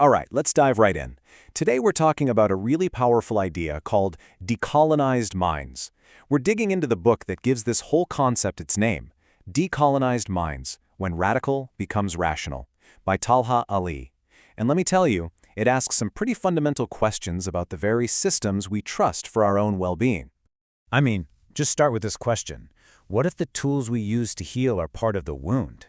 All right, let's dive right in. Today we're talking about a really powerful idea called Decolonized Minds. We're digging into the book that gives this whole concept its name, Decolonized Minds, When Radical Becomes Rational, by Talha Ali. And let me tell you, it asks some pretty fundamental questions about the very systems we trust for our own well-being. I mean, just start with this question. What if the tools we use to heal are part of the wound?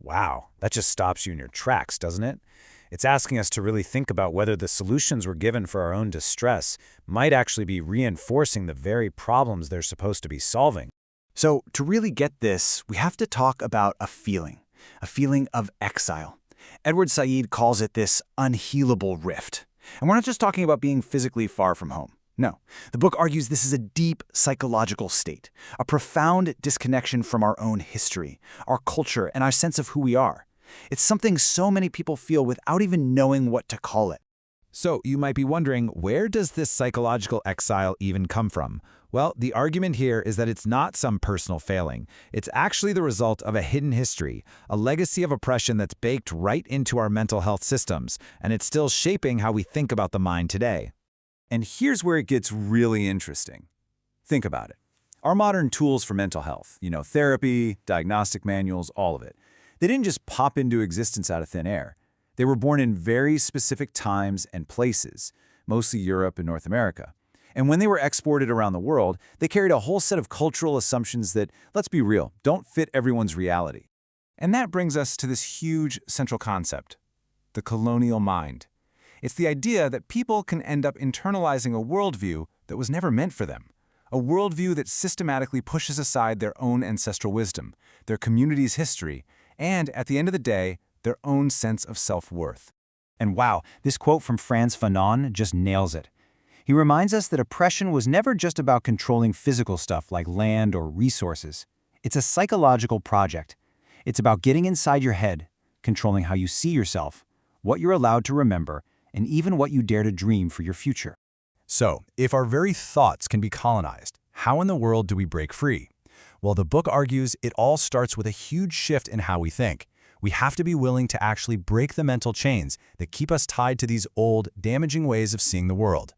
Wow, that just stops you in your tracks, doesn't it? It's asking us to really think about whether the solutions we're given for our own distress might actually be reinforcing the very problems they're supposed to be solving. So, to really get this, we have to talk about a feeling of exile. Edward Said calls it this unhealable rift. And we're not just talking about being physically far from home. No, the book argues this is a deep psychological state, a profound disconnection from our own history, our culture, and our sense of who we are. It's something so many people feel without even knowing what to call it. So you might be wondering, where does this psychological exile even come from? Well, the argument here is that it's not some personal failing. It's actually the result of a hidden history, a legacy of oppression that's baked right into our mental health systems, and it's still shaping how we think about the mind today. And here's where it gets really interesting. Think about it. Our modern tools for mental health, therapy, diagnostic manuals, all of it, they didn't just pop into existence out of thin air. They were born in very specific times and places, mostly Europe and North America. And when they were exported around the world, they carried a whole set of cultural assumptions that, let's be real, don't fit everyone's reality. And that brings us to this huge central concept, the colonial mind. It's the idea that people can end up internalizing a worldview that was never meant for them. A worldview that systematically pushes aside their own ancestral wisdom, their community's history, and, at the end of the day, their own sense of self-worth. And wow, this quote from Frantz Fanon just nails it. He reminds us that oppression was never just about controlling physical stuff like land or resources. It's a psychological project. It's about getting inside your head, controlling how you see yourself, what you're allowed to remember, and even what you dare to dream for your future. So, if our very thoughts can be colonized, how in the world do we break free? Well, the book argues it all starts with a huge shift in how we think. We have to be willing to actually break the mental chains that keep us tied to these old, damaging ways of seeing the world.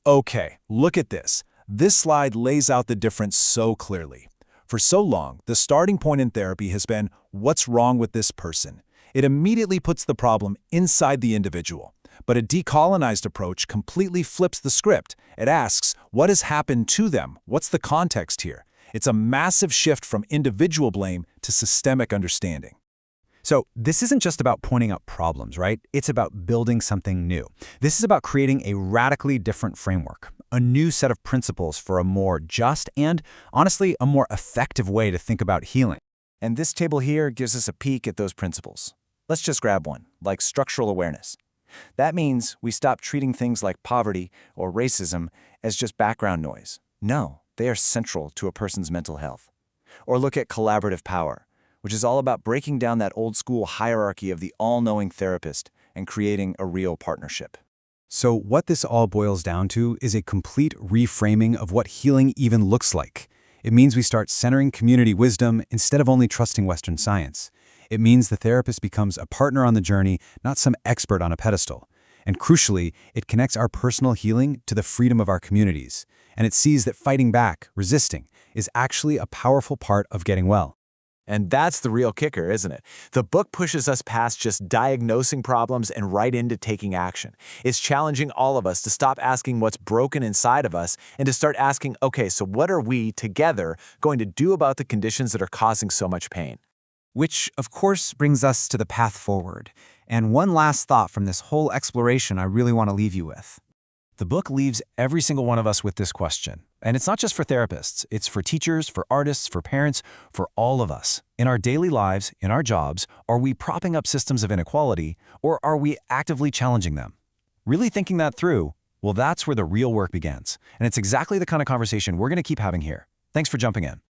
Okay, look at this. This slide lays out the difference so clearly. For so long, the starting point in therapy has been, what's wrong with this person? It immediately puts the problem inside the individual. But a decolonized approach completely flips the script. It asks, what has happened to them? What's the context here? It's a massive shift from individual blame to systemic understanding. So this isn't just about pointing out problems, right? It's about building something new. This is about creating a radically different framework, a new set of principles for a more just and, honestly, a more effective way to think about healing. And this table here gives us a peek at those principles. Let's just grab one, like structural awareness. That means we stop treating things like poverty or racism as just background noise. No, they are central to a person's mental health. Or look at collaborative power, which is all about breaking down that old-school hierarchy of the all-knowing therapist and creating a real partnership. So what this all boils down to is a complete reframing of what healing even looks like. It means we start centering community wisdom instead of only trusting Western science. It means the therapist becomes a partner on the journey, not some expert on a pedestal. And crucially, it connects our personal healing to the freedom of our communities. And it sees that fighting back, resisting, is actually a powerful part of getting well. And that's the real kicker, isn't it? The book pushes us past just diagnosing problems and right into taking action. It's challenging all of us to stop asking what's broken inside of us and to start asking, okay, so what are we, together, going to do about the conditions that are causing so much pain? Which, of course, brings us to the path forward. And one last thought from this whole exploration I really want to leave you with. The book leaves every single one of us with this question. And it's not just for therapists. It's for teachers, for artists, for parents, for all of us. In our daily lives, in our jobs, are we propping up systems of inequality, or are we actively challenging them? Really thinking that through, well, that's where the real work begins. And it's exactly the kind of conversation we're going to keep having here. Thanks for jumping in.